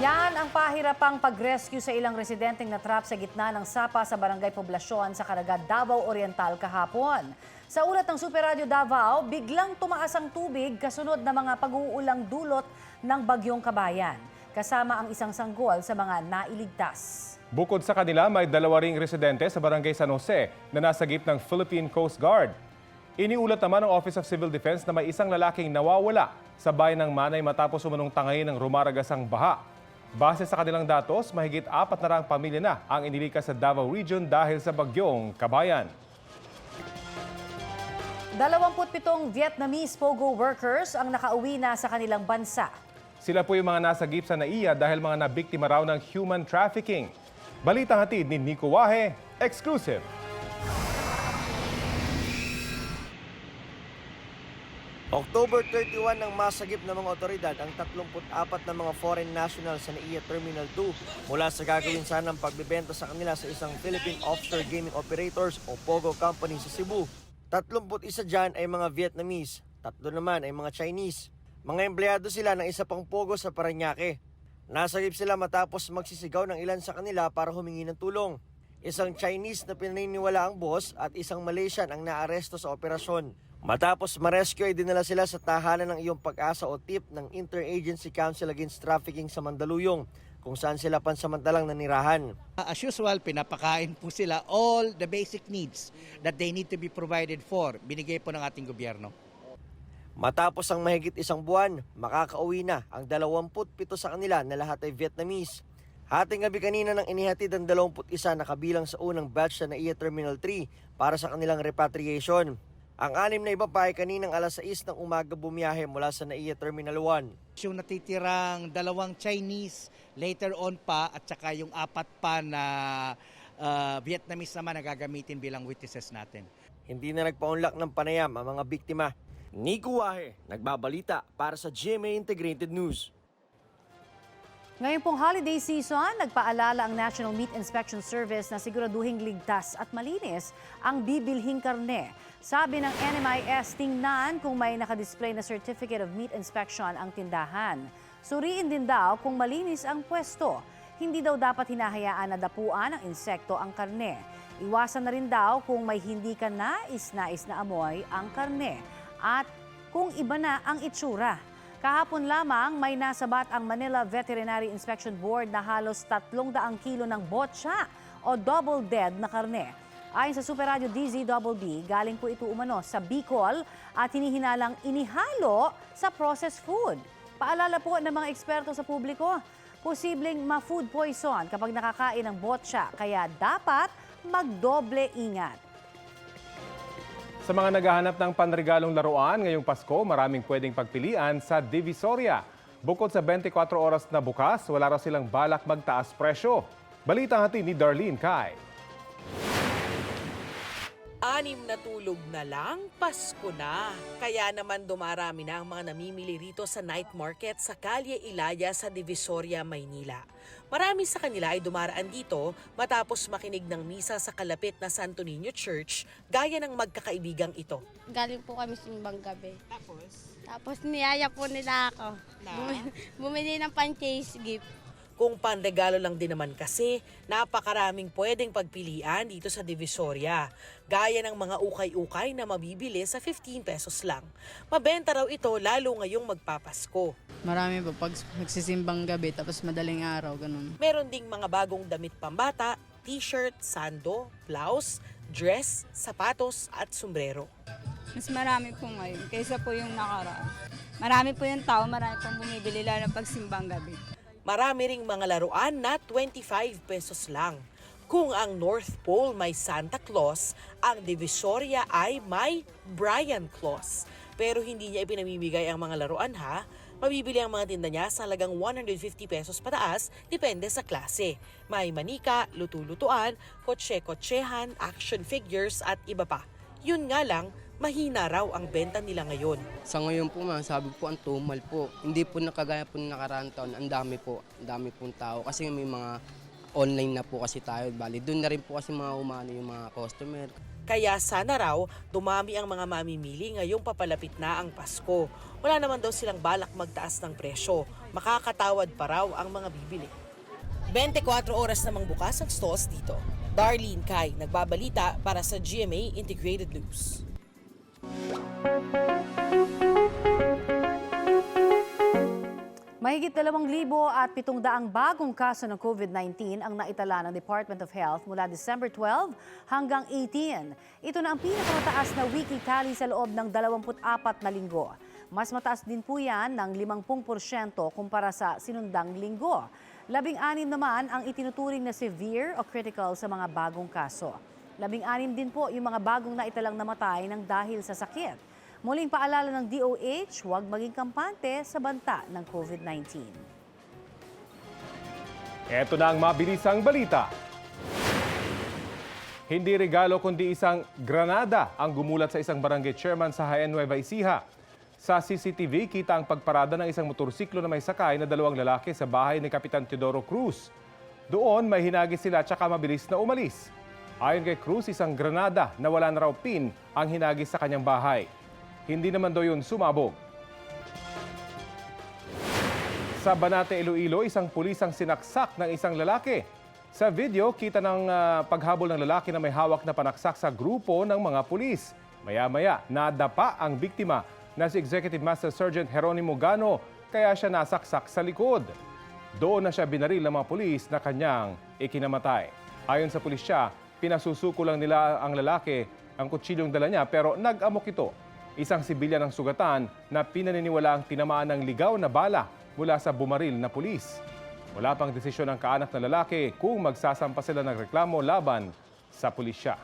Yan ang pahirapang pag-rescue sa ilang residenteng natrap sa gitna ng sapa sa barangay Poblasyon sa Caraga, Davao Oriental kahapon. Sa ulat ng Super Radio Davao, biglang tumaas ang tubig kasunod na mga pag-uulang dulot ng Bagyong Kabayan, kasama ang isang sanggol sa mga nailigtas. Bukod sa kanila, may dalawa ring residente sa barangay San Jose na nasagip ng Philippine Coast Guard. Iniulat naman ng Office of Civil Defense na may isang lalaking nawawala sa bayan ng Manay matapos umanong tangayin ng rumaragasang baha. Base sa kanilang datos, mahigit 400 pamilya na ang inilikas sa Davao Region dahil sa Bagyong Kabayan. 27 Vietnamese POGO workers ang nakauwi na sa kanilang bansa. Sila po yung mga nasagip sa NAIA dahil mga nabiktima raw ng human trafficking. Balitang hatid ni Nico Wahe, exclusive. October 31 nang masagip ng mga otoridad ang 34 na mga foreign nationals sa NAIA Terminal 2 mula sa gagawin sanang pagbibenta sa kanila sa isang Philippine Offshore Gaming Operators o POGO company sa Cebu. 31 dyan ay mga Vietnamese, 3 naman ay mga Chinese. Mga empleyado sila ng isa pang POGO sa Parañaque. Nasagip sila matapos magsisigaw ng ilan sa kanila para humingi ng tulong. Isang Chinese na pinaniniwala ang boss at isang Malaysian ang naaresto sa operasyon. Matapos ma-rescue ay dinala sila sa tahanan ng Iyong Pag-asa o TIP ng Interagency Council Against Trafficking sa Mandaluyong, kung saan sila pansamantalang nanirahan. As usual, pinapakain po sila all the basic needs that they need to be provided for. Binigay po ng ating gobyerno. Matapos ang mahigit isang buwan, makakauwi na ang 27 sa kanila na lahat ay Vietnamese. Hating gabi kanina nang inihatid ang 21 na kabilang sa unang batch na NAIA Terminal 3 para sa kanilang repatriation. Ang 6 na iba pa ay kaninang alas 6 ng umaga bumiyahe mula sa NAIA Terminal 1. Yung natitirang 2 Chinese later on pa at saka yung 4 pa na Vietnamese naman na gagamitin bilang witnesses natin. Hindi na nagpaunlak ng panayam ang mga biktima. Nico Wahe, nagbabalita para sa GMA Integrated News. Ngayon pong holiday season, nagpaalala ang National Meat Inspection Service na siguraduhing ligtas at malinis ang bibilhing karne. Sabi ng NMIS, tingnan kung may nakadisplay na Certificate of Meat Inspection ang tindahan. Suriin din daw kung malinis ang pwesto. Hindi daw dapat hinahayaan na dapuan ng insekto ang karne. Iwasan na rin daw kung may hindi ka nais-nais na amoy ang karne. At kung iba na ang itsura. Kahapon lamang may nasabat ang Manila Veterinary Inspection Board na halos 300 kilo ng botsa o double dead na karne. Ayon sa Super Radio DZBB, galing po ito umano sa Bicol at hinihinalang inihalo sa processed food. Paalala po ng mga eksperto sa publiko, posibleng ma-food poison kapag nakakain ng botsa, kaya dapat magdoble ingat. Sa mga naghahanap ng panregalong laruan ngayong Pasko, maraming pwedeng pagpilian sa Divisoria. Bukod sa 24 oras na bukas, wala raw silang balak magtaas presyo. Balitang hatid ni Darlene Kai. 6 na tulog na lang, Pasko na. Kaya naman dumarami na ang mga namimili rito sa night market sa Kalye Ilaya sa Divisoria, Maynila. Marami sa kanila ay dumaraan dito matapos makinig ng misa sa kalapit na Santo Niño Church gaya ng magkakaibigang ito. Galing po kami simbang gabi. Tapos niyaya po nila ako. Bumili ng pan-case gift. Kung panregalo lang din naman kasi, napakaraming pwedeng pagpilian dito sa Divisoria. Gaya ng mga ukay-ukay na mabibili sa 15 pesos lang. Mabenta raw ito lalo ngayong magpapasko. Marami po pag nagsisimbang gabi tapos madaling araw, ganun. Meron ding mga bagong damit pambata, t-shirt, sando, blouse, dress, sapatos at sombrero. Mas marami po ngayon kaysa po yung nakaraan. Marami po yung tao, marami pong bumibili lalo pag simbang gabi. Marami ring mga laruan na 25 pesos lang. Kung ang North Pole may Santa Claus, ang Divisoria ay may Brian Claus. Pero hindi niya ipinamimigay ang mga laruan ha. Mabibili ang mga tinda niya sa halagang 150 pesos pataas, depende sa klase. May manika, lutu-lutuan, kotse-kotsehan, action figures at iba pa. Yun nga lang, mahina raw ang benta nila ngayon. Sa ngayon po, sabi po ang tumal po. Hindi po nakagaya po ng nakaraang taon. Ang dami pong tao. Kasi may mga online na po kasi tayo. Bali, doon na rin po kasi mga umano yung mga customer. Kaya sana raw dumami ang mga mamimili ngayong papalapit na ang Pasko. Wala naman daw silang balak magtaas ng presyo. makakatawad pa raw ang mga bibili. 24 oras namang bukas ang stalls dito. Darlene Kai, nagbabalita para sa GMA Integrated News. Mahigit 2,700 bagong kaso ng COVID-19 ang naitala ng Department of Health mula December 12 hanggang 18. Ito na ang pinakamataas na weekly tally sa loob ng 24 na linggo. Mas mataas din po yan ng 50% kumpara sa sinundang linggo. 16 naman ang itinuturing na severe o critical sa mga bagong kaso. 16 din po yung mga bagong naitalang namatay ng dahil sa sakit. Muling paalala ng DOH, huwag maging kampante sa banta ng COVID-19. Ito na ang mabilisang balita. Hindi regalo kundi isang granada ang gumulat sa isang barangay chairman sa Jaén, Nueva Ecija. Sa CCTV, kita ang pagparada ng isang motorsiklo na may sakay na 2 lalaki sa bahay ni Kapitan Teodoro Cruz. Doon may hinagis sila tsaka mabilis na umalis. Ayon kay Cruz, isang granada na wala na raw pin ang hinagis sa kanyang bahay. Hindi naman daw yun sumabog. Sa Banate, Iloilo, isang pulis ang sinaksak ng isang lalaki. Sa video, kita ng paghabol ng lalaki na may hawak na panaksak sa grupo ng mga pulis. Maya-maya, nadapa ang biktima na si Executive Master Sergeant Jeronimo Gano, kaya siya nasaksak sa likod. Doon na siya binaril ng mga pulis na kanyang ikinamatay. Ayon sa pulisya, pinasusuko lang nila ang lalaki ang kutsilyong dala niya pero nag-amok ito. Isang sibilyan ng sugatan na pinaniniwalaang tinamaan ng ligaw na bala mula sa bumaril na pulis. Wala pang desisyon ng kaanak na lalaki kung magsasampa sila ng reklamo laban sa pulisya.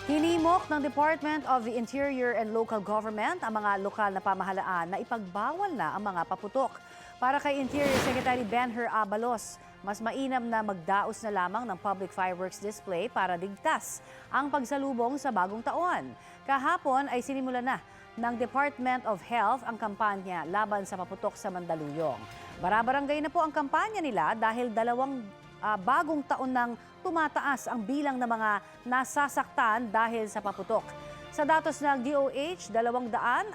Hinimok ng Department of the Interior and Local Government ang mga lokal na pamahalaan na ipagbawal na ang mga paputok. Para kay Interior Secretary Benher Abalos, mas mainam na magdaos na lamang ng public fireworks display para ligtas ang pagsalubong sa bagong taon. Kahapon ay sinimula na ng Department of Health ang kampanya laban sa paputok sa Mandaluyong. Barabarangay na po ang kampanya nila dahil 2 bagong taon nang tumataas ang bilang ng mga nasasaktan dahil sa paputok. Sa datos ng DOH, 271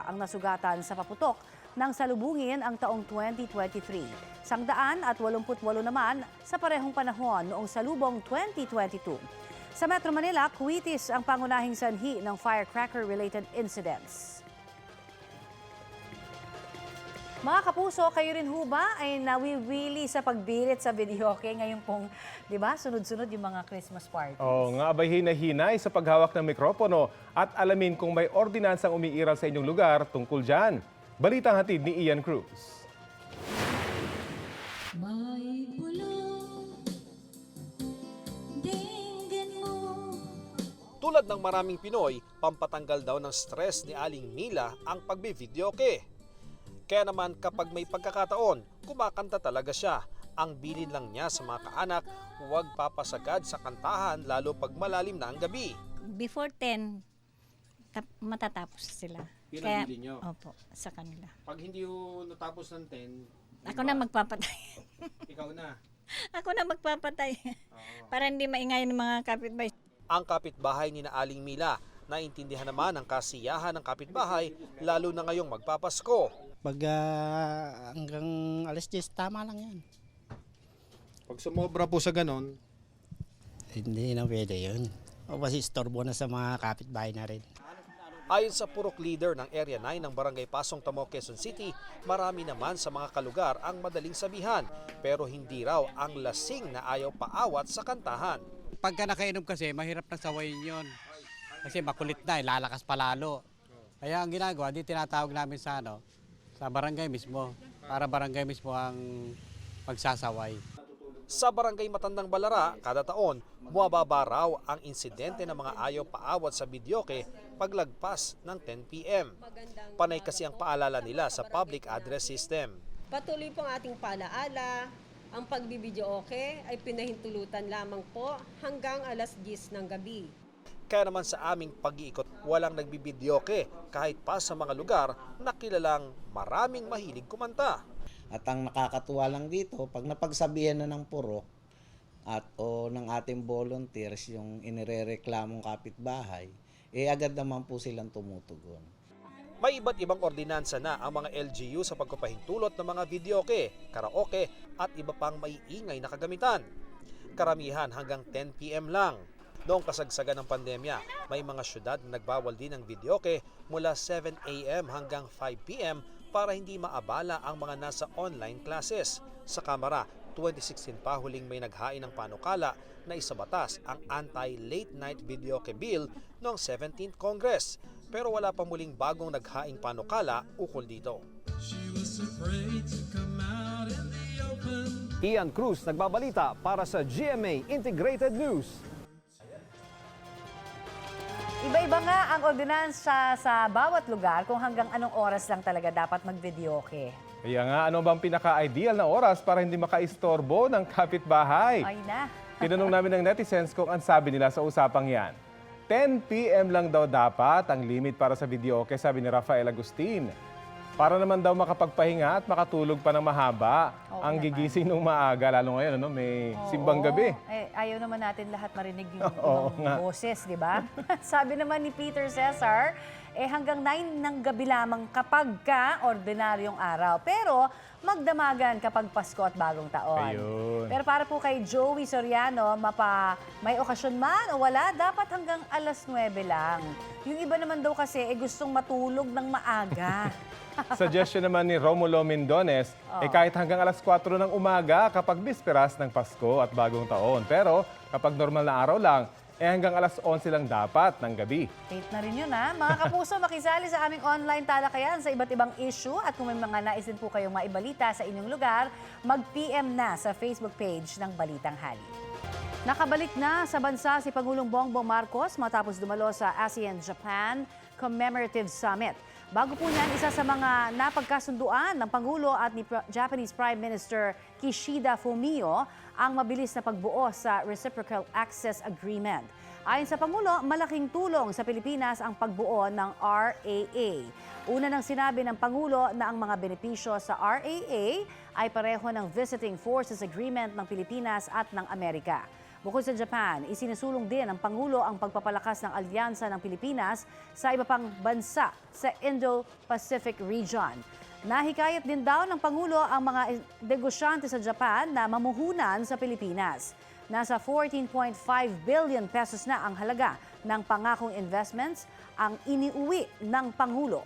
ang nasugatan sa paputok nang salubungin ang taong 2023. 188 naman sa parehong panahon noong salubong 2022. Sa Metro Manila, Kuwitis ang pangunahing sanhi ng firecracker-related incidents. Mga kapuso, kayo rin ho ba ay nawiwili sa pagbirit sa videoke ngayon pong, di ba, sunod-sunod yung mga Christmas parties? Oo nga, abay hinahinay sa paghawak ng mikropono at alamin kung may ordinansang umiiral sa inyong lugar tungkol dyan. Balitang hatid ni Ian Cruz. Tulad ng maraming Pinoy, pampatanggal daw ng stress ni Aling Mila ang pagbe-videoke. Kaya naman kapag may pagkakataon, kumakanta talaga siya. Ang bilin lang niya sa mga kaanak, huwag papasagad sa kantahan lalo pag malalim na ang gabi. Before 10, matatapos sila. Yun ang bilin niyo? Opo, sa kanila. Pag hindi natapos ng 10, Ako na magpapatay. ikaw na. Ako na magpapatay. Para hindi maingay ng mga kapitbahay. Ang kapitbahay ni na Aling Mila, naintindihan naman ang kasiyahan ng kapitbahay lalo na ngayong magpapasko. Pag hanggang alas 10, tama lang yan. Pag sumobra po sa ganon, Hindi na pwede yun. O kasi istorbo na sa mga kapitbahay na rin. ayon sa purok leader ng Area 9 ng Barangay Pasong Tamo, Quezon City, marami naman sa mga kalugar ang madaling sabihan pero hindi raw ang lasing na ayaw paawat sa kantahan. Pagka nakainom kasi, mahirap na sawayin yun. Kasi makulit na, lalakas palalo. Kaya ang ginagawa, di tinatawag namin sa sa barangay mismo. Para barangay mismo ang magsasaway. Sa Barangay Matandang Balara, kada taon, bumababa raw ang insidente ng mga ayaw paawat sa videoke paglagpas ng 10 p.m. Panay kasi ang paalala nila sa public address system. Patuloy pong ating paalaala, ang pagbibidyoke ay pinahintulutan lamang po hanggang alas 10 ng gabi. Kaya naman sa aming pag-iikot, walang nagbibidyoke kahit pa sa mga lugar na kilalang maraming mahilig kumanta. At ang nakakatuwa lang dito, pag napagsabihan na ng purok o ng ating volunteers yung inirereklamong kapitbahay, agad naman po silang tumutugon. May iba't ibang ordinansa na ang mga LGU sa pagpapahintulot ng mga videoke, karaoke at iba pang maiingay na kagamitan. Karamihan hanggang 10 PM lang. Noong kasagsagan ng pandemya, may mga syudad na nagbawal din ng videoke mula 7 AM hanggang 5 PM para hindi maabala ang mga nasa online classes. Sa Kamara, 2016 pa huling may naghain ng panukala na isabatas ang Anti-Late Night Videoke Bill noong 17th Congress. Pero wala pa muling bagong naghaing panukala ukol dito. Ian Cruz nagbabalita para sa GMA Integrated News. Iba-iba nga ang ordinansa sa bawat lugar kung hanggang anong oras lang talaga dapat mag-videoke. Kaya nga, ano bang pinaka-ideal na oras para hindi makaistorbo ng kapitbahay? Ay na. Tinanong namin ng netizens kung ang sabi nila sa usapang yan. 10 PM lang daw dapat ang limit para sa videoke, sabi ni Rafael Agustin. Para naman daw makapagpahinga at makatulog pa ng mahaba. Oo Ang naman. gigising nung maaga, lalo ngayon, ano, may simbang gabi. Eh, ayaw naman natin lahat marinig yung Oo ibang nga. boses, di ba? Sabi naman ni Peter Cesar, hanggang 9 ng gabi lamang kapag ka ordinaryong araw. Pero magdamagan kapag Pasko at Bagong Taon. Ayun. Pero para po kay Joey Soriano, may okasyon man o wala, dapat hanggang alas 9 lang. Yung iba naman daw kasi gustong matulog ng maaga. Suggestion naman ni Romulo Mendones, kahit hanggang alas 4 ng umaga kapag bisperas ng Pasko at Bagong Taon. Pero kapag normal na araw lang, hanggang alas 11 lang dapat ng gabi. Late na rin yun, ha? Mga kapuso, makisali sa aming online talakayan sa iba't ibang issue at kung may mga nais din po kayong maibalita sa inyong lugar, mag-PM na sa Facebook page ng Balitang Hali. Nakabalik na sa bansa si Pangulong Bongbong Marcos matapos dumalo sa ASEAN-Japan Commemorative Summit. Bago po niyan, isa sa mga napagkasunduan ng Pangulo at ni Japanese Prime Minister Kishida Fumio ang mabilis na pagbuo sa Reciprocal Access Agreement. Ayon sa Pangulo, malaking tulong sa Pilipinas ang pagbuo ng RAA. Una nang sinabi ng Pangulo na ang mga benepisyo sa RAA ay pareho ng Visiting Forces Agreement ng Pilipinas at ng Amerika. Bukod sa Japan, isinusulong din ng Pangulo ang pagpapalakas ng alyansa ng Pilipinas sa iba pang bansa sa Indo-Pacific region. Nahikayat din daw ng Pangulo ang mga negosyante sa Japan na mamuhunan sa Pilipinas. Nasa 14.5 billion pesos na ang halaga ng pangakong investments ang iniuwi ng Pangulo.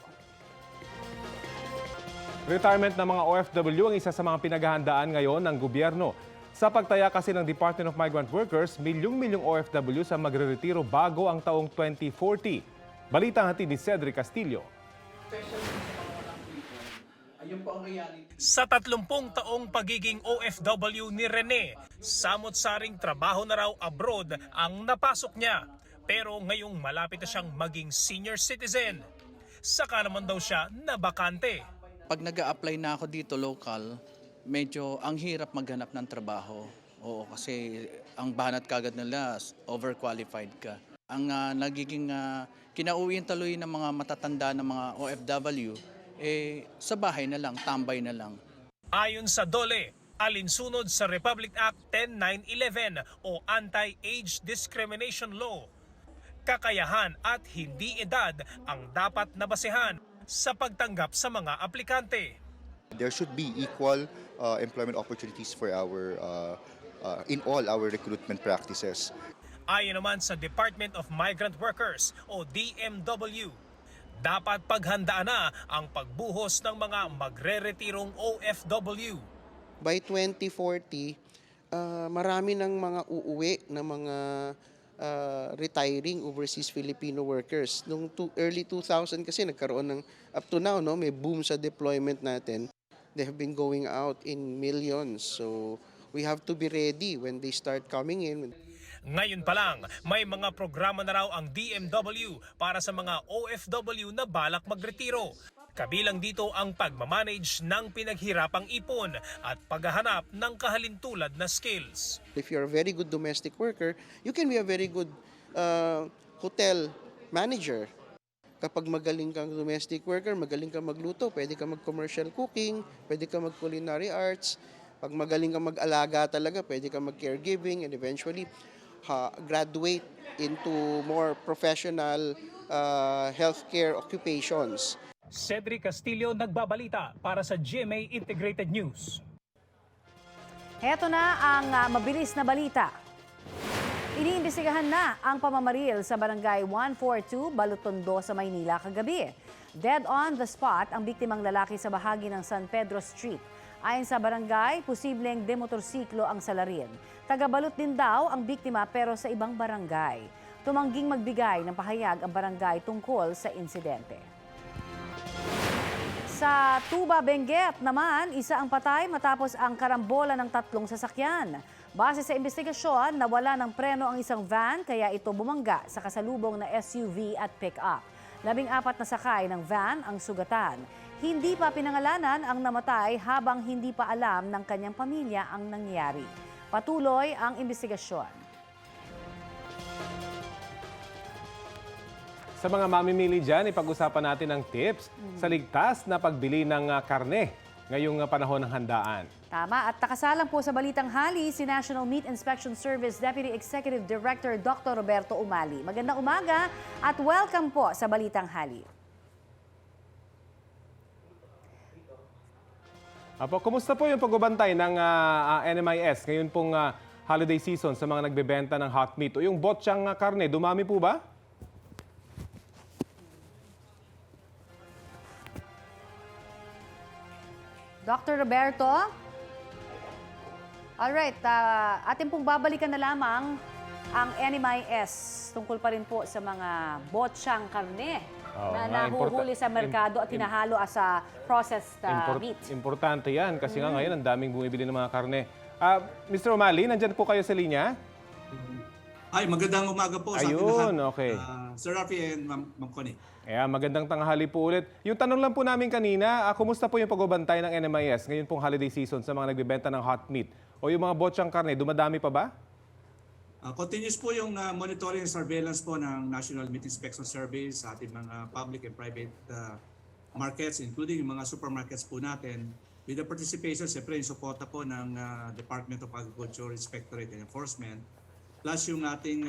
Retirement ng mga OFW ang isa sa mga pinaghahandaan ngayon ng gobyerno. Sa pagtaya kasi ng Department of Migrant Workers, milyong-milyong OFW sa magre-retiro bago ang taong 2040. Balitang hatid ni Cedric Castillo. Sa 30 taong pagiging OFW ni Rene, samot-saring trabaho na raw abroad ang napasok niya. Pero ngayong malapit na siyang maging senior citizen, saka naman daw siya nabakante. Pag nag-a-apply na ako dito local, medyo ang hirap maghanap ng trabaho. Oo, kasi ang banat kagad nila, overqualified ka. Ang nagiging kinauwian tuloy ng mga matatanda ng mga OFW, sa bahay na lang, tambay na lang. Ayon sa DOLE, alinsunod sa Republic Act 10911 o Anti-Age Discrimination Law, kakayahan at hindi edad ang dapat na basehan sa pagtanggap sa mga aplikante. There should be equal employment opportunities for in all our recruitment practices. Ayon naman sa Department of Migrant Workers o DMW, dapat paghandaan na ang pagbuhos ng mga magre-retirong OFW. By 2040, marami ng mga uuwi na mga retiring overseas Filipino workers. Nung early 2000 kasi nagkaroon ng, up to now, no, may boom sa deployment natin. They have been going out in millions. So we have to be ready when they start coming in. Ngayon pa lang, may mga programa na raw ang DMW para sa mga OFW na balak magretiro. Kabilang dito ang pagmamanage ng pinaghirapang ipon at paghahanap ng kahalintulad na skills. If you're a very good domestic worker, you can be a very good hotel manager. Kapag magaling kang domestic worker, magaling kang magluto, pwede kang mag-commercial cooking, pwede kang mag-culinary arts. Pag magaling kang mag-alaga talaga, pwede kang mag-caregiving and eventually graduate into more professional healthcare occupations. Cedric Castillo nagbabalita para sa GMA Integrated News. Heto na ang mabilis na balita. Iniimbestigahan na ang pamamaril sa barangay 142, Balutondo sa Maynila kagabi. Dead on the spot ang biktimang lalaki sa bahagi ng San Pedro Street. Ayon sa barangay, posibleng demotorsiklo ang salarin. Taga-Balot din daw ang biktima pero sa ibang barangay. Tumangging magbigay ng pahayag ang barangay tungkol sa insidente. Sa Tuba, Benguet naman, isa ang patay matapos ang karambola ng 3 sasakyan. Base sa investigasyon, nawala ng preno ang isang van kaya ito bumangga sa kasalubong na SUV at pick-up. 14 na sakay ng van ang sugatan. Hindi pa pinangalanan ang namatay habang hindi pa alam ng kanyang pamilya ang nangyari. Patuloy ang investigasyon. Sa mga mamimili dyan, ipag-usapan natin ang tips sa ligtas na pagbili ng karne ngayong panahon ng handaan. Tama. At nakasalang po sa Balitang Hali si National Meat Inspection Service Deputy Executive Director Dr. Roberto Umali. Magandang umaga at welcome po sa Balitang Hali. Apo, kumusta po yung pagbabantay ng NMIS ngayon pong holiday season sa mga nagbebenta ng hot meat o yung botsyang karne? Dumami po ba? Dr. Roberto? Alright, atin pong babalikan na lamang ang NMIS tungkol pa rin po sa mga botsyang karne na nahuhuli sa merkado at hinahalo sa processed meat. Importante yan kasi nga ngayon ang daming bumibili ng mga karne. Mr. Umali, nandyan po kayo sa linya? Ay, magandang umaga po sa ating Ayun, lahat. okay. Sir Rafi and Ma'am Connie. Magandang tanghali po ulit. Yung tanong lang po namin kanina, kumusta po yung pagbabantay ng NMIS ngayon pong holiday season sa mga nagbebenta ng hot meat? O yung mga botsyang karne, dumadami pa ba? Continuous po yung monitoring and surveillance po ng National Meat Inspection Service sa ating mga public and private markets, including yung mga supermarkets po natin. With the participation, siyempre yung suporta po ng Department of Agriculture, Inspectorate and Enforcement, plus yung ating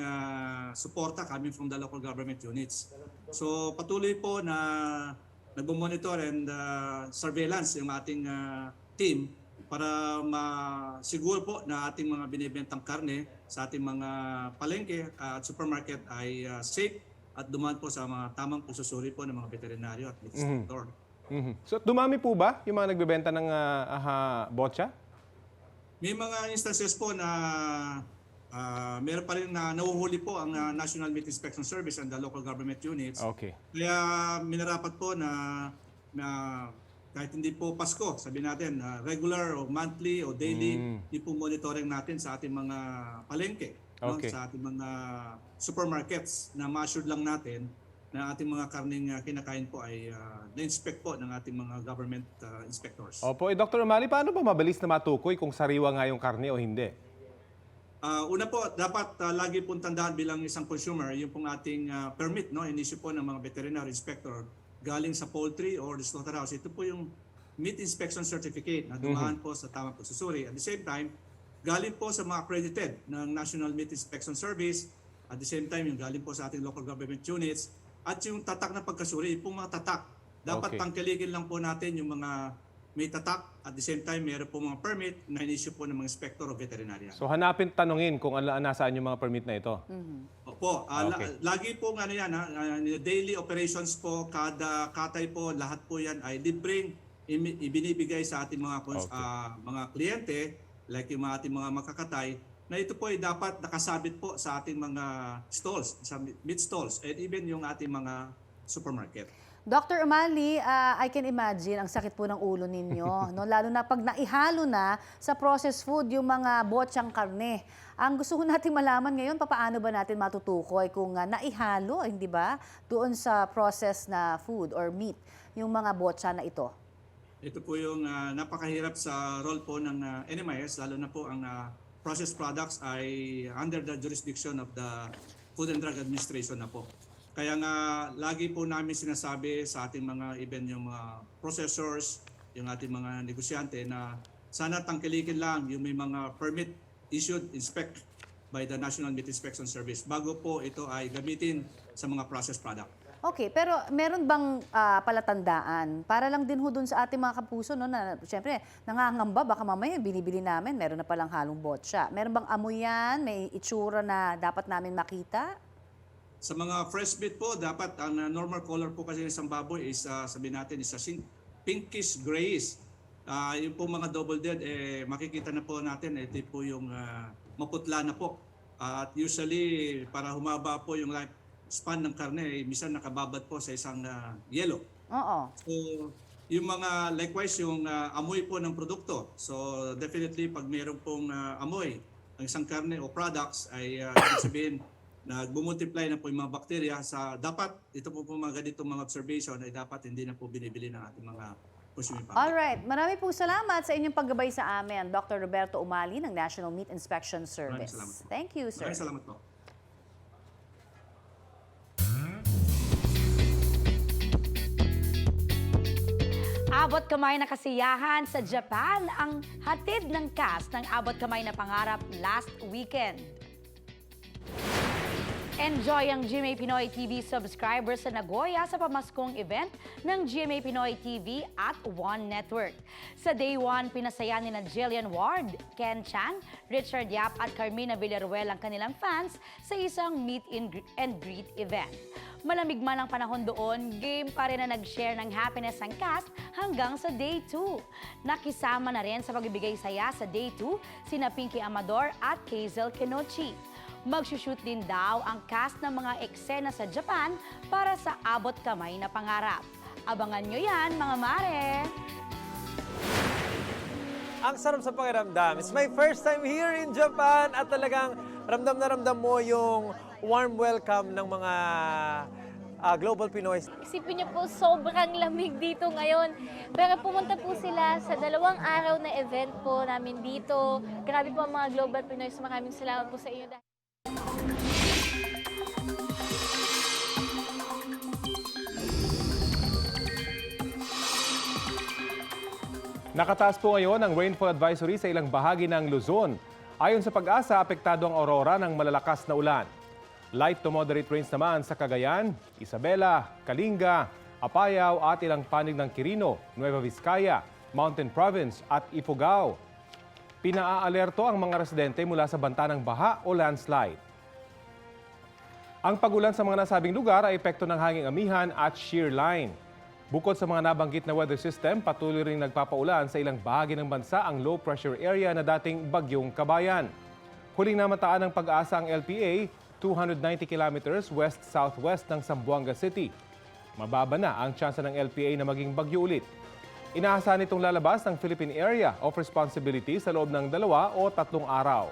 suporta coming from the local government units. So patuloy po na nagmo-monitor and surveillance yung ating team para masiguro po na ating mga binibentang karne sa ating mga palengke at supermarket ay safe at dumaan po sa mga tamang pagsusuri po ng mga veterinaryo at meat inspector. So dumami po ba yung mga nagbebenta ng botya? May mga instances po na meron pa rin na nahuhuli po ang National Meat Inspection Service and the local government units. Okay. Kaya minarapat po na kahit hindi po Pasko, sabihin natin, regular o monthly o daily, di po monitoring natin sa ating mga palengke, Okay. sa ating mga supermarkets na ma-assured lang natin na ating mga karning kinakain po ay na-inspect po ng ating mga government inspectors. Opo, Dr. Umali, paano ba mabilis na matukoy kung sariwa nga yung karne o hindi? Una po, dapat lagi pong tandaan bilang isang consumer, yung pong ating permit, inisyu po ng mga veterinary inspector galing sa poultry or the slaughterhouse. Ito po yung meat inspection certificate na dumaan po sa tamang pagsusuri. At the same time, galing po sa mga accredited ng National Meat Inspection Service. At the same time, yung galing po sa ating local government units. At yung tatak na pagkasuri, yung pong mga tatak. Dapat tangkiligin lang po natin yung mga may tatak. At the same time, meron po mga permit na inisyu po ng mga inspector o veterinarian. So hanapin, tanungin kung nasaan yung mga permit na ito. Opo, lagi po daily operations po, kada katay po, lahat po yan ay libreng ibinibigay sa ating mga mga kliyente, like yung ating mga makakatay, na ito po ay dapat nakasabit po sa ating mga stalls, sa meat stalls, and even yung ating mga supermarket. Dr. Umali, I can imagine ang sakit po ng ulo ninyo, no? Lalo na pag naihalo na sa processed food yung mga botsyang karne. Ang gusto ko natin malaman ngayon, paano ba natin matutukoy kung naihalo, hindi ba, doon sa processed na food or meat, yung mga botsa na ito? Ito po yung napakahirap sa role po ng NMIS, lalo na po ang processed products ay under the jurisdiction of the Food and Drug Administration na po. Kaya nga lagi po namin sinasabi sa ating mga even yung mga processors, yung ating mga negosyante na sana tangkilikin lang yung may mga permit issued, inspect by the National Meat Inspection Service bago po ito ay gamitin sa mga processed product. Okay, pero meron bang palatandaan? Para lang din ho dun sa ating mga kapuso, no, na siyempre nangangamba, baka mamaya binibili namin, meron na palang halong botsa. Meron bang amoy yan? May itsura na dapat namin makita? Sa mga fresh meat po, dapat ang normal color po kasi ng isang baboy is sabihin natin is pinkish grayish. Yung po mga double dead, makikita na po natin, ito po yung maputla na po. At usually, para humaba po yung life span ng karne, minsan nakababad po sa isang yellow. Oo. So, yung mga likewise, yung amoy po ng produkto. So, definitely, pag mayroon pong amoy ang isang karne o products, ay ibig sabihin, nagbumultiply na po yung mga bakterya. Dapat, ito po mga ganitong mga observation ay dapat hindi na po binibili ng ating mga consuming public. Alright, marami pong salamat sa inyong paggabay sa amin, Dr. Roberto Umali ng National Meat Inspection Service. Thank you, sir. Maraming salamat po. Abot kamay na kasiyahan sa Japan ang hatid ng cast ng Abot Kamay na Pangarap last weekend. Enjoy ang GMA Pinoy TV subscribers sa Nagoya sa pamaskong event ng GMA Pinoy TV at One Network. Sa Day 1, pinasaya ni na Jillian Ward, Ken Chan, Richard Yap at Carmina Villaruel ang kanilang fans sa isang meet and greet event. Malamig man ang panahon doon, game pa rin na nag-share ng happiness ang cast hanggang sa Day 2. Nakisama na rin sa pagbibigay saya sa Day 2 sina Pinky Amador at Hazel Kenochi. Magsushoot din daw ang cast ng mga eksena sa Japan para sa Abot Kamay na Pangarap. Abangan nyo yan, mga mare! Ang sarap sa pakiramdam. It's my first time here in Japan at talagang ramdam na ramdam mo yung warm welcome ng mga Global Pinoy. Isipin niyo po, sobrang lamig dito ngayon. Pero pumunta po sila sa 2 araw na event po namin dito. Grabe po ang mga Global Pinoy. Maraming salamat po sa inyo. Nakataas po ngayon ang rainfall advisory sa ilang bahagi ng Luzon. Ayon sa Pag-asa, apektado ang Aurora ng malalakas na ulan. Light to moderate rains naman sa Cagayan, Isabela, Kalinga, Apayao at ilang panig ng Quirino, Nueva Vizcaya, Mountain Province at Ifugao. Pinaalerto ang mga residente mula sa banta ng baha o landslide. Ang pagulan sa mga nasabing lugar ay epekto ng hanging amihan at shear line. Bukod sa mga nabanggit na weather system, patuloy ring nagpapaulan sa ilang bahagi ng bansa ang low pressure area na dating Bagyong Kabayan. Huling namataan ng Pag-asa ang LPA, 290 kilometers west-southwest ng Zamboanga City. Mababa na ang tsansa ng LPA na maging bagyo ulit. Inaasahan itong lalabas ng Philippine Area of Responsibility sa loob ng 2 o 3 araw.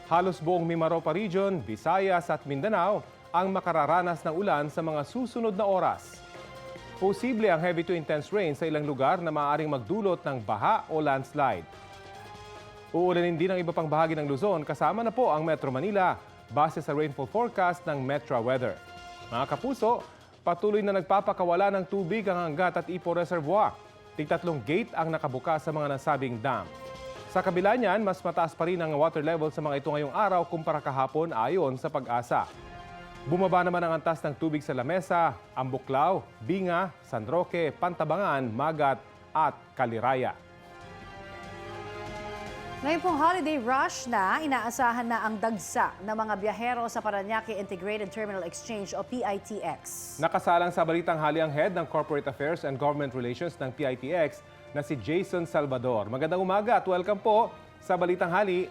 Halos buong Mimaropa Region, Visayas at Mindanao ang makararanas ng ulan sa mga susunod na oras. Posible ang heavy to intense rain sa ilang lugar na maaaring magdulot ng baha o landslide. Uulanin din ang iba pang bahagi ng Luzon kasama na po ang Metro Manila base sa rainfall forecast ng Metra Weather. Mga kapuso, patuloy na nagpapakawala ng tubig ang Angat at Ipo Reservoir. 3 gate ang nakabukas sa mga nasabing dam. Sa kabila niyan, mas mataas pa rin ang water level sa mga ito ngayong araw kumpara kahapon ayon sa Pag-asa. Bumaba naman ang antas ng tubig sa Lamesa, Ambuklao, Binga, San Roque, Pantabangan, Magat at Caliraya. Ngayon pong holiday rush na, inaasahan na ang dagsa ng mga biyahero sa Parañaque Integrated Terminal Exchange o PITX. Nakasalang sa balitang hali ang head ng Corporate Affairs and Government Relations ng PITX na si Jason Salvador. Magandang umaga at welcome po sa Balitang Hali.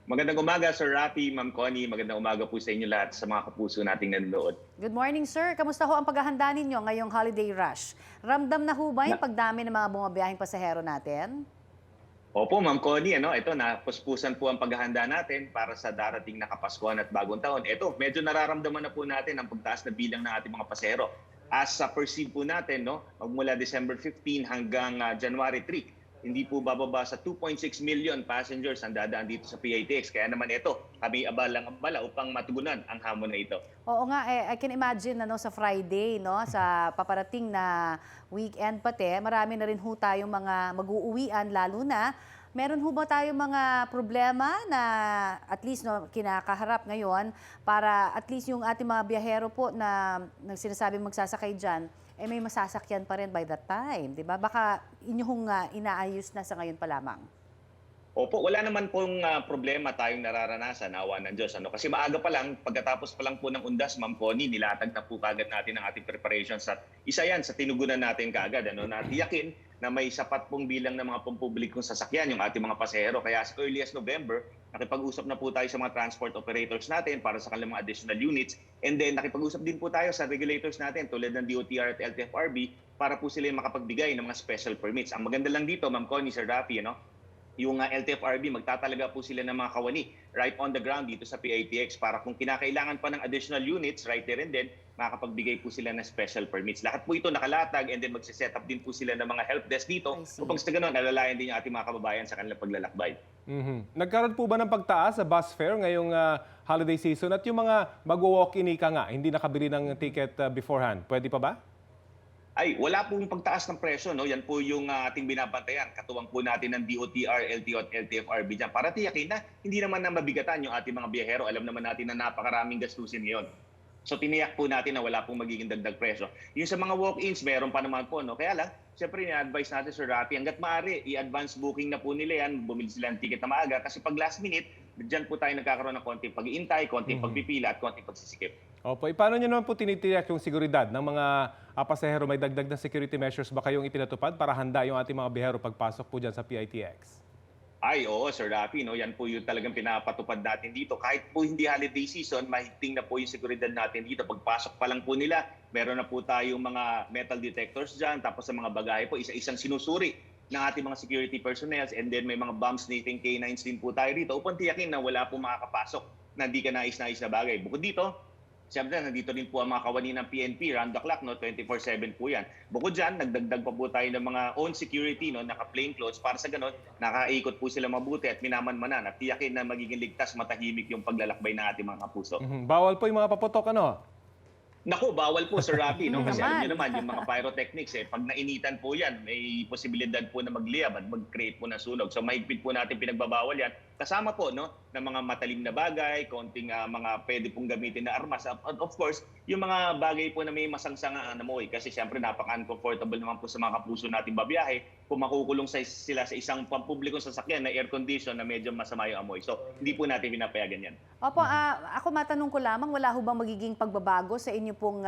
Magandang umaga, Sir Rafi, Ma'am Connie. Magandang umaga po sa inyo lahat sa mga kapuso nating nanonood. Good morning, sir. Kamusta ho ang paghahanda ninyo ngayong holiday rush? Ramdam na ho ba yung pagdami ng mga bumabiyaheng pasahero natin? Opo, Ma'am Connie, ito, napuspusan po ang paghahanda natin para sa darating na Kapaskuhan at Bagong Taon. Ito, medyo nararamdaman na po natin ang pagtaas na bilang ng ating mga pasahero. As sa perceive po natin, magmula December 15 hanggang January 3, hindi po bababa sa 2.6 million passengers ang dadaan dito sa PITX. Kaya naman ito, kami abalang-abala upang matugunan ang hamon na ito. Oo nga, I can imagine sa Friday, sa paparating na weekend pati, marami na rin ho tayong mga mag-uuwian, lalo na Meron ho ba tayo mga problema na at least kinakaharap ngayon para at least yung ating mga biyahero po na sinasabi magsasakay dyan, may masasakyan pa rin by that time, di ba? Baka inyong inaayos na sa ngayon pa lamang. Opo, wala naman pong problema tayong nararanasan, awa ng Diyos. Kasi maaga pa lang, pagkatapos pa lang po ng undas, Ma'am Connie, nilatag na po kagad natin ang ating preparations at isa yan sa tinugunan natin kagad. Na tiyakin na may sapat pong bilang ng mga pampublikong sasakyan yung ating mga pasahero. Kaya as early as November, nakipag-usap na po tayo sa mga transport operators natin para sa kanilang mga additional units. And then nakipag-usap din po tayo sa regulators natin tulad ng DOTR at LTFRB para po sila makapagbigay ng mga special permits. Ang maganda lang dito, Ma'am Connie, Sir Rafi, yung LTFRB, magtatalaga po sila ng mga kawani right on the ground dito sa PITX para kung kinakailangan pa ng additional units right there and then, makakapagbigay po sila ng special permits. Lahat po ito nakalatag and then magsiset up din po sila ng mga help desk dito upang sa ganun, alalayan din yung ating mga kababayan sa kanilang paglalakbay. Nagkaroon po ba ng pagtaas sa bus fare ngayong holiday season at yung mga mag-walk-in ika nga, hindi nakabili ng ticket beforehand? Pwede pa ba? Ay, wala pong pagtaas ng presyo, Yan po yung ating binabantayan. Katuwang po natin ng DOTR, LTO at LTFRB dyan para tiyakin na hindi naman na mabigatan yung ating mga biyahero. Alam naman natin na napakaraming gastusin ngayon. So tiniyak po natin na wala pong magiging dagdag presyo. Yung sa mga walk-ins, meron pa naman po. Kaya lang, siyempre na-advise natin, Sir Rafi, hanggat maaari, i-advance booking na po nila yan. Bumili sila ng ticket na maaga. Kasi pag last minute, dyan po tayo nagkakaroon ng konting pag-iintay, konting pagpipila at konting pagsisikip. Opo, paano nyo naman po tinitiyak yung seguridad ng mga pasahero? May dagdag na security measures ba kayong ipinatupad para handa yung ating mga biyahero pagpasok po dyan sa PITX? Ay, oo, Sir Rafi, yan po yung talagang pinapatupad natin dito. Kahit po hindi holiday season, mahigting na po yung seguridad natin dito. Pagpasok pa lang po nila, meron na po tayong mga metal detectors dyan. Tapos sa mga bagahe po, isa-isang sinusuri ng ating mga security personnel. And then may mga bomb sniffing K9s din po tayo rito upang tiyakin na wala po makakapasok na hindi ka nais-nais na bagay. Bukod dito, siyempre, nandito rin po ang mga kawani ng PNP, round the clock, 24/7 po yan. Bukod dyan, nagdagdag pa po tayo ng mga own security, naka-plain clothes, para sa ganun, nakaikot po sila mabuti at minamanmanan at tiyakin na magiging ligtas, matahimik yung paglalakbay ng ating mga kapuso. Bawal po yung mga paputok, Naku, bawal po, Sir Rafi, kasi alam niyo naman, yung mga pyrotechnics, pag nainitan po yan, may posibilidad po na magliyab at mag-create po ng sunog. So mahigpit po natin pinagbabawal yan. Kasama po ng mga matalim na bagay, konting mga pwede pong gamitin na armas. At of course, yung mga bagay po na may masangsangan na amoy. Kasi siyempre napaka-uncomfortable naman po sa mga kapuso natin babiyahe kung makukulong sila sa isang pampublikong sasakyan na air condition na medyo masama yung amoy. So hindi po natin pinapayagan yan. Opo, ako matanong ko lamang, wala ho bang magiging pagbabago sa inyo pong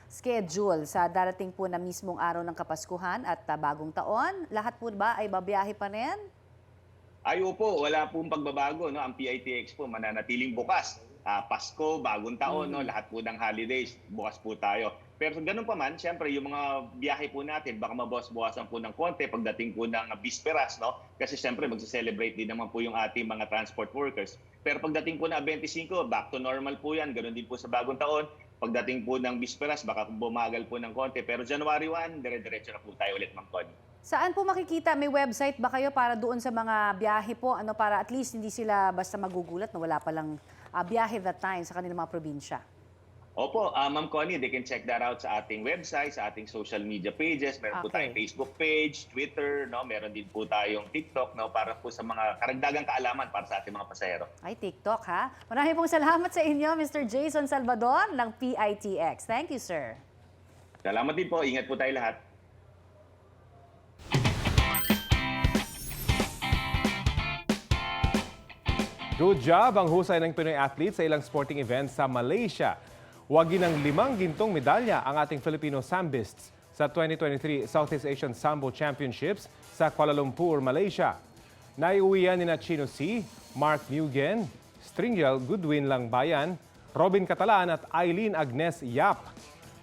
schedule sa darating po na mismong araw ng Kapaskuhan at bagong taon? Lahat po ba ay babiyahe pa rin? Ay po, wala pong pagbabago. Ang PITX po mananatiling bukas. Pasko, bagong taon, lahat po ng holidays, bukas po tayo. Pero ganun pa man, siyempre yung mga biyahe po natin, baka mabawas-bawasan po ng konti pagdating po ng bisperas, Kasi siyempre magse-celebrate din naman po yung ating mga transport workers. Pero pagdating po ng 25, back to normal po yan. Ganun din po sa bagong taon. Pagdating po ng bisperas, baka bumagal po ng konti. Pero January 1, dire-diretso na po tayo ulit, Ma'am Connie. Saan po makikita? May website ba kayo para doon sa mga biyahe po? Para at least hindi sila basta magugulat na wala palang biyahe that time sa kanilang mga probinsya? Opo, Ma'am Connie, they can check that out sa ating website, sa ating social media pages. Meron po tayong Facebook page, Twitter, meron din po tayong TikTok, para po sa mga karagdagang kaalaman para sa ating mga pasahero. Ay, TikTok ha? Maraming pong salamat sa inyo, Mr. Jason Salvador ng PITX. Thank you, sir. Salamat din po. Ingat po tayo lahat. Good job ang husay ng Pinoy athlete sa ilang sporting events sa Malaysia. Wagi ng 5 gintong medalya ang ating Filipino sambists sa 2023 Southeast Asian Sambo Championships sa Kuala Lumpur, Malaysia. Naiuwian ni Chino C, Mark Mugen, Stringel Goodwin Langbayan, Robin Catalan at Eileen Agnes Yap.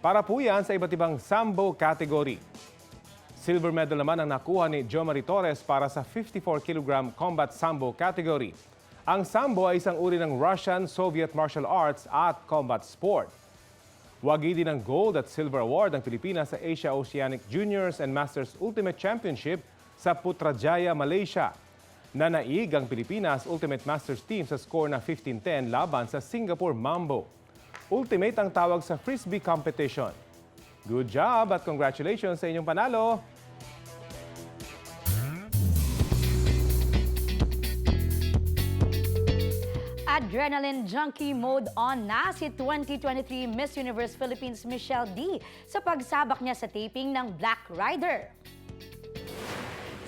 Para po yan sa iba't ibang Sambo category. Silver medal naman ang nakuha ni Jo Marie Torres para sa 54 kg Combat Sambo category. Ang Sambo ay isang uri ng Russian Soviet martial arts at combat sport. Wagi din ng gold at silver award ng Pilipinas sa Asia Oceanic Juniors and Masters Ultimate Championship sa Putrajaya, Malaysia. Nanaig ang Pilipinas Ultimate Masters team sa score na 15-10 laban sa Singapore Mambo. Ultimate ang tawag sa Frisbee competition. Good job at congratulations sa inyong panalo! Adrenaline junkie mode on na si 2023 Miss Universe Philippines Michelle D sa pagsabak niya sa taping ng Black Rider.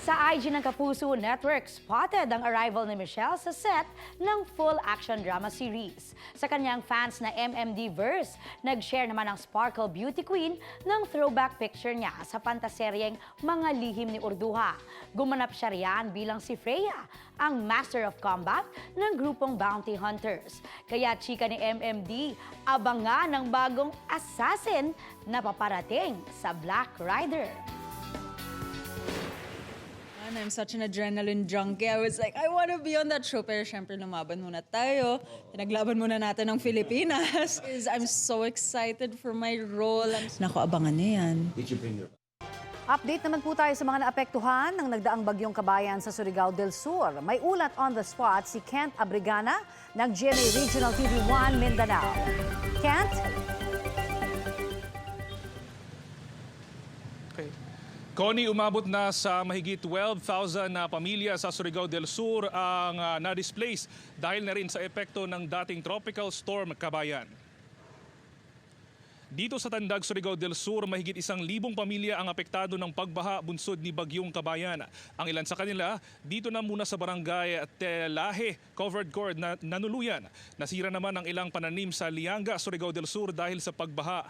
Sa IG ng Kapuso Network, spotted ang arrival ni Michelle sa set ng full-action drama series. Sa kanyang fans na MMD-verse, nag-share naman ang Sparkle Beauty Queen ng throwback picture niya sa pantaseryeng Mga Lihim ni Urduha. Gumanap siya riyan bilang si Freya, ang Master of Combat ng grupong Bounty Hunters. Kaya chika ni MMD, abangan ng bagong assassin na paparating sa Black Rider. I'm such an adrenaline junkie. I was like, I want to be on that show. Pero syempre, lumaban muna tayo. Pinaglaban muna natin ng Pilipinas. I'm so excited for my role. Naku, abangan na yan. Update naman po tayo sa mga naapektuhan ng nagdaang bagyong Kabayan sa Surigao del Sur. May ulat on the spot si Kent Abrigana ng GMA Regional TV 1 Mindanao. Kent? Connie, umabot na sa mahigit 12,000 na pamilya sa Surigao del Sur ang na-displace dahil na rin sa epekto ng dating tropical storm Kabayan. Dito sa Tandag, Surigao del Sur, mahigit 1,000 pamilya ang apektado ng pagbaha bunsod ni Bagyong Kabayan. Ang ilan sa kanila, dito na muna sa barangay Telahe, covered court na nanuluyan. Nasira naman ang ilang pananim sa Lianga, Surigao del Sur dahil sa pagbaha.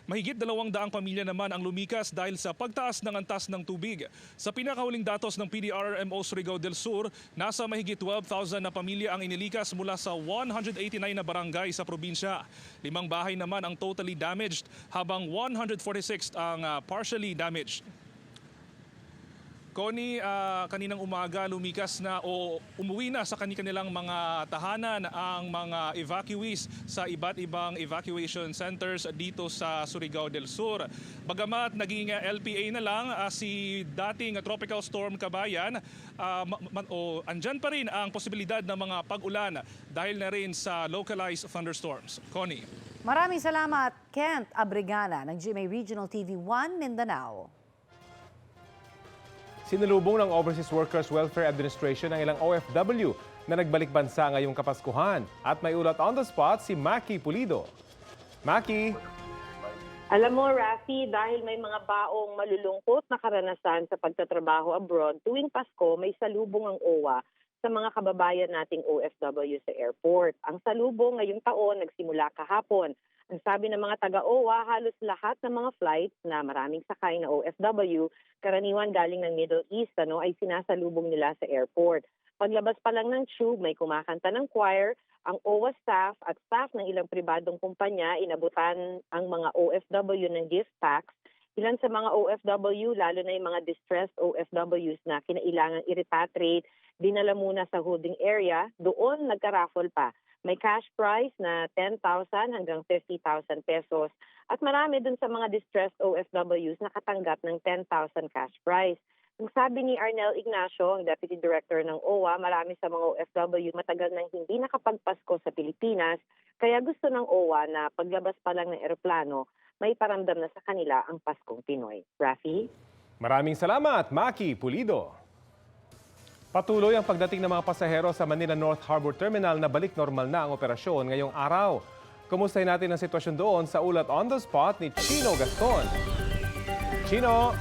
Mahigit 200 pamilya naman ang lumikas dahil sa pagtaas ng antas ng tubig. Sa pinakahuling datos ng PDRRMO Surigao del Sur, nasa mahigit 12,000 na pamilya ang inilikas mula sa 189 na barangay sa probinsya. 5 bahay naman ang totally damaged habang 146 ang partially damaged. Connie, kaninang umaga lumikas na o umuwi na sa kanilang mga tahanan ang mga evacuees sa iba't ibang evacuation centers dito sa Surigao del Sur. Bagamat naging LPA na lang si dating Tropical Storm Kabayan, andyan pa rin ang posibilidad ng mga pag-ulan dahil na rin sa localized thunderstorms. Connie. Maraming salamat, Kent Abrigana ng GMA Regional TV 1 Mindanao. Sinalubong ng Overseas Workers Welfare Administration ang ilang OFW na nagbalik bansa ngayong Kapaskuhan. At may ulat on the spot si Maki Pulido. Maki? Alam mo, Rafi, dahil may mga baong malulungkot na karanasan sa pagtatrabaho abroad, tuwing Pasko may salubong ang OWA sa mga kababayan nating OFW sa airport. Ang salubong ngayong taon nagsimula kahapon. Ang sabi ng mga taga-OWA, halos lahat ng mga flights na maraming sakay na OFW, karaniwan galing ng Middle East, ay sinasalubong nila sa airport. Paglabas pa lang ng tube, may kumakanta ng choir, ang OWA staff at staff ng ilang pribadong kumpanya inabutan ang mga OFW ng gift packs. Ilan sa mga OFW, lalo na yung mga distressed OFWs na kinailangan i-repatriate, dinala muna sa holding area, doon nagka-raffle pa. May cash prize na 10,000 hanggang 50,000 pesos at marami dun sa mga distressed OFWs nakatanggap ng 10,000 cash prize. Ang sabi ni Arnel Ignacio, ang Deputy Director ng OWA, marami sa mga OFW matagal nang hindi nakapagpasko sa Pilipinas, kaya gusto ng OWA na paglabas pa lang ng eroplano, may paramdam na sa kanila ang Paskong Pinoy. Rafi? Maraming salamat, Maki Pulido. Patuloy ang pagdating ng mga pasahero sa Manila North Harbor Terminal na balik normal na ang operasyon ngayong araw. Kumustahin natin ang sitwasyon doon sa ulat on the spot ni Chino Gaston. Chino!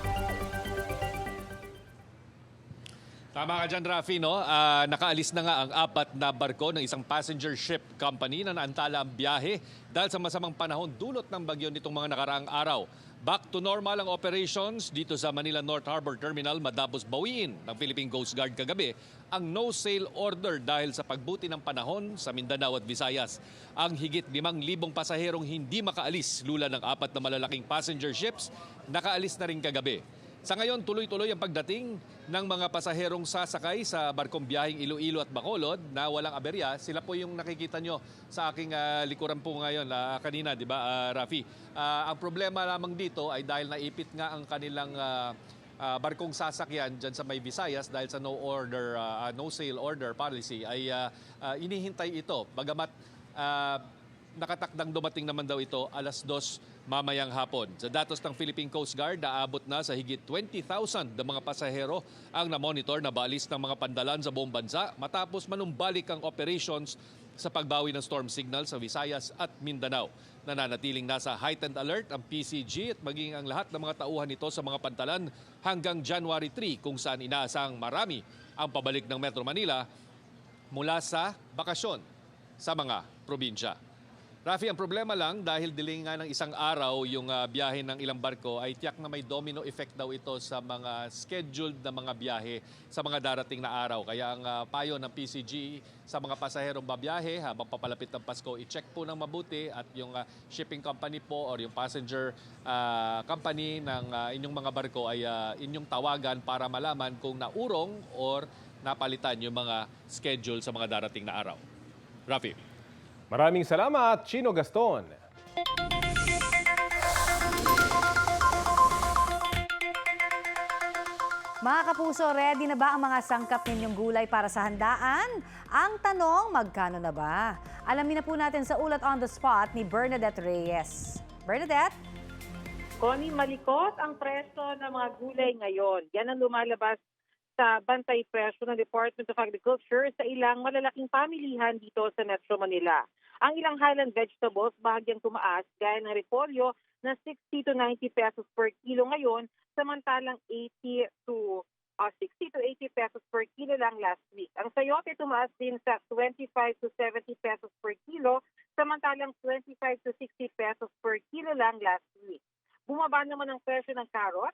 Tama ka dyan, Rafi, no? Nakaalis na nga ang 4 na barko ng isang passenger ship company na naantala ang biyahe dahil sa masamang panahon dulot ng bagyo nitong mga nakaraang araw. Back to normal ang operations dito sa Manila North Harbor Terminal matapos bawiin ng Philippine Coast Guard kagabi ang no-sail order dahil sa pagbuti ng panahon sa Mindanao at Visayas. Ang higit 5,000 pasaherong hindi makaalis lula ng 4 na malalaking passenger ships nakaalis na rin kagabi. Sa ngayon, tuloy-tuloy ang pagdating ng mga pasaherong sasakay sa barkong biyaheng Iloilo at Bacolod na walang aberya. Sila po yung nakikita nyo sa aking likuran po ngayon kanina, di ba, Rafi? Ang problema lamang dito ay dahil naipit nga ang kanilang barkong sasakyan dyan sa may Visayas dahil sa no sail order policy ay inihintay ito. Bagamat nakatakdang dumating naman daw ito 2:00 mamayang hapon. Sa datos ng Philippine Coast Guard, naabot na sa higit 20,000 na mga pasahero ang namonitor na baalis ng mga pandalan sa buong bansa matapos manumbalik ang operations sa pagbawi ng storm signal sa Visayas at Mindanao. Nananatiling nasa heightened alert ang PCG at maging ang lahat ng mga tauhan nito sa mga pantalan hanggang January 3 kung saan inaasang marami ang pabalik ng Metro Manila mula sa bakasyon sa mga probinsya. Rafi, ang problema lang dahil delay nga ng isang araw yung biyahe ng ilang barko ay tiyak na may domino effect daw ito sa mga scheduled na mga biyahe sa mga darating na araw. Kaya ang payo ng PCG sa mga pasaherong babiyahe habang papalapit ng Pasko, i-check po ng mabuti at yung shipping company po or yung passenger company ng inyong mga barko ay inyong tawagan para malaman kung naurong or napalitan yung mga schedule sa mga darating na araw. Rafi. Maraming salamat, Chino Gaston. Mga kapuso, ready na ba ang mga sangkap ninyong gulay para sa handaan? Ang tanong, magkano na ba? Alamin na po natin sa ulat on the spot ni Bernadette Reyes. Bernadette? Connie, malikot ang presyo ng mga gulay ngayon. Yan ang lumalabas sa bantay presyo ng Department of Agriculture sa ilang malalaking pamilihan dito sa Metro Manila. Ang ilang highland vegetables bahagyang tumaas gaya ng repolyo na 60 to 90 pesos per kilo ngayon, samantalang 60 to 80 pesos per kilo lang last week. Ang sayote tumaas din sa 25 to 70 pesos per kilo, samantalang 25 to 60 pesos per kilo lang last week. Bumaba naman ang presyo ng carrot,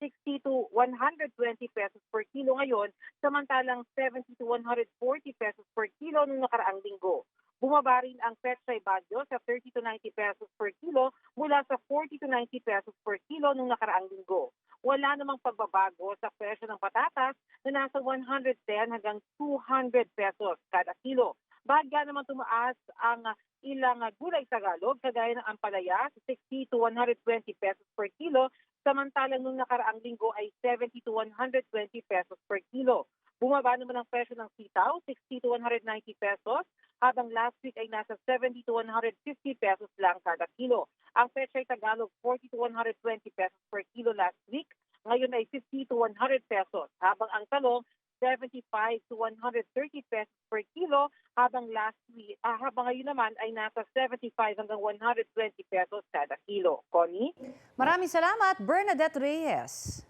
60 to 120 pesos per kilo ngayon, samantalang 70 to 140 pesos per kilo noong nakaraang linggo. Bumaba rin ang Pechay Bagyo sa 30 to 90 pesos per kilo mula sa 40 to 90 pesos per kilo noong nakaraang linggo. Wala namang pagbabago sa presyo ng patatas na nasa 110 hanggang 200 pesos kada kilo. Bahagya naman tumaas ang ilang gulay Tagalog kagaya ng ampalaya sa 60 to 120 pesos per kilo, samantalang nung nakaraang linggo ay 70 to 120 pesos per kilo. Bumaba naman ang presyo ng sitaw, 60 to 190 pesos, habang last week ay nasa 70 to 150 pesos lang kada kilo. Ang Pechay Tagalog, 40 to 120 pesos per kilo last week, ngayon ay 50 to 100 pesos, habang ang talong 75 to 130 pesos per kilo, habang ngayon naman ay nasa 75 hanggang 120 pesos kada kilo. Connie? Maraming salamat, Bernadette Reyes.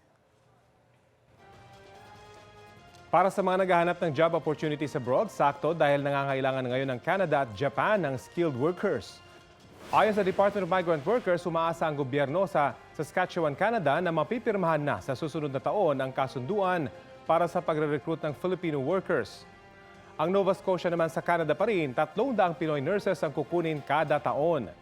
Para sa mga naghahanap ng job opportunities abroad, sakto dahil nangangailangan ngayon ng Canada at Japan ng skilled workers. Ayon sa Department of Migrant Workers, umaasa ang gobyerno sa Saskatchewan, Canada na mapipirmahan na sa susunod na taon ang kasunduan para sa pagre-recruit ng Filipino workers. Ang Nova Scotia naman sa Canada pa rin, 300 Pinoy nurses ang kukunin kada taon.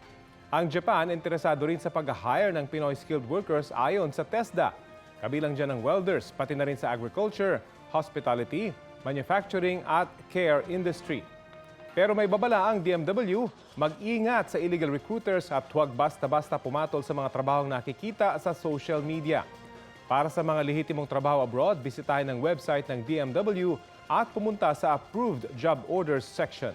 Ang Japan, interesado rin sa pag-hire ng Pinoy skilled workers ayon sa TESDA. Kabilang dyan ang welders, pati na rin sa agriculture, hospitality, manufacturing at care industry. Pero may babala ang DMW, mag-ingat sa illegal recruiters at huwag basta-basta pumatol sa mga trabahong nakikita sa social media. Para sa mga lehitimong trabaho abroad, bisitahin ang website ng DMW at pumunta sa Approved Job Orders section.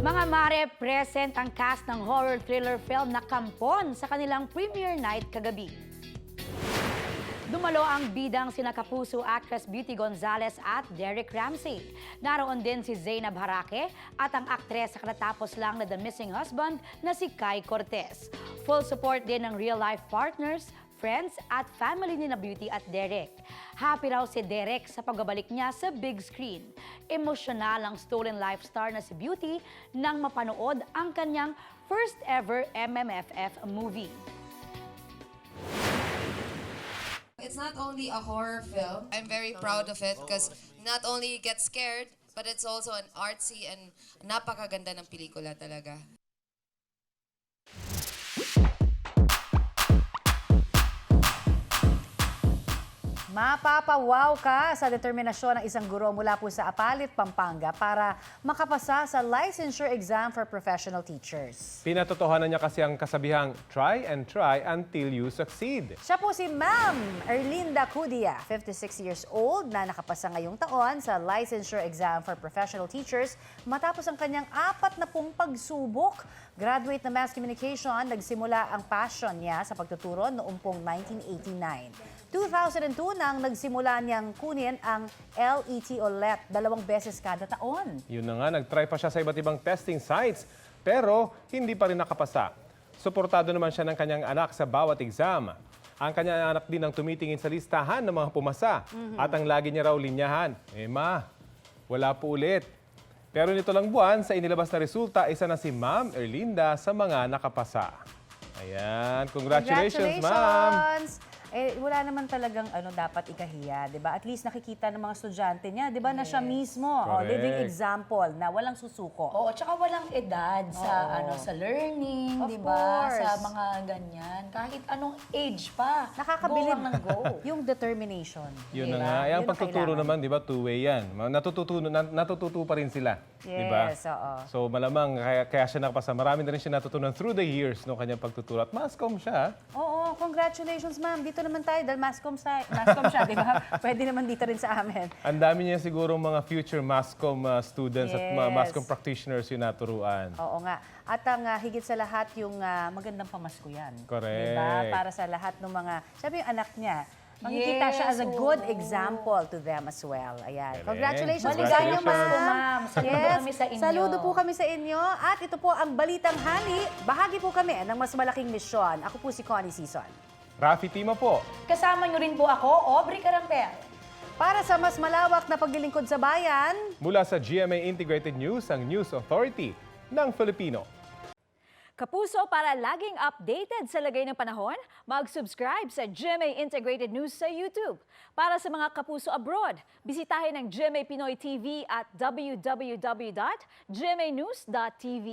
Mga mare, present ang cast ng horror thriller film na Kampon sa kanilang premiere night kagabi. Dumalo ang bidang sina Kapuso actress Beauty Gonzalez at Derek Ramsey. Naroon din si Zainab Harake at ang aktres sa katatapos lang na The Missing Husband na si Kai Cortez. Full support din ng real-life partners, friends at family ni na Beauty at Derek. Happy raw si Derek sa pagbabalik niya sa big screen. Emosyonal ang stolen life star na si Beauty nang mapanood ang kanyang first ever MMFF movie. It's not only a horror film. I'm very proud of it because not only you get scared, but it's also an artsy and napakaganda ng pelikula talaga. Mapapawaw ka sa determinasyon ng isang guro mula po sa Apalit, Pampanga para makapasa sa licensure exam for professional teachers. Pinatotohanan niya kasi ang kasabihang, try and try until you succeed. Siya po si Ma'am Erlinda Cudia, 56 years old, na nakapasa ngayong taon sa licensure exam for professional teachers matapos ang kanyang 40 pagsubok. Graduate na mass communication, nagsimula ang passion niya sa pagtuturo noong pong 1989. 2002 nang nagsimula niyang kunin ang LET o LET 2 beses kada taon. Yun na nga, nag-try pa siya sa iba't ibang testing sites pero hindi pa rin nakapasa. Suportado naman siya ng kanyang anak sa bawat exam. Ang kanyang anak din ang tumitingin sa listahan ng mga pumasa at ang lagi niya raw linyahan, ma, wala po ulit. Pero nito lang buwan, sa inilabas na resulta, isa na si Ma'am Erlinda sa mga nakapasa. Ayan, congratulations, Ma'am! Wala naman talagang dapat ikahiya, 'di ba? At least nakikita ng mga estudyante niya, 'di ba, na siya mismo, living example na walang susuko. Oo, tsaka walang edad sa sa learning, Of 'di ba? course. Sa mga ganyan, kahit anong age pa. Nakakabilib Go lang ng go. yung determination. Yun na Diba? nga. Yun Ang ang pagtuturo kailangan. naman, di ba, two-way yan. Natututo pa rin sila. Di ba? Yes, oo. So malamang kaya siya nakapasa. Marami na rin siya natutunan through the years no kanyang pagtuturo. At mascom siya. Oo, congratulations, ma'am. Dito naman tayo dahil mascom siya, di ba? Pwede naman dito rin sa amin. Ang dami niya siguro mga future mascom students at mga Yes. mascom practitioners yung naturuan. Oo nga. At ang higit sa lahat, yung magandang pamasko yan. Correct. Diba? Para sa lahat ng mga, sabi yung anak niya, makikita siya as a good example to them as well. Ayan. Correct. Congratulations po sa Maligayang inyo, Pasko, ma'am. ma'am. Saludo kami sa inyo. Saludo po kami sa inyo. At ito po ang Balitang Hali. Bahagi po kami ng mas malaking misyon. Ako po si Connie Sison. Rafi Tima po. Kasama niyo rin po ako, Aubrey Carampel. Para sa mas malawak na paglilingkod sa bayan, Mula sa GMA Integrated News, ang News Authority ng Filipino. Kapuso, para laging updated sa lagay ng panahon, mag-subscribe sa GMA Integrated News sa YouTube. Para sa mga kapuso abroad, bisitahin ang GMA Pinoy TV at www.gmanews.tv.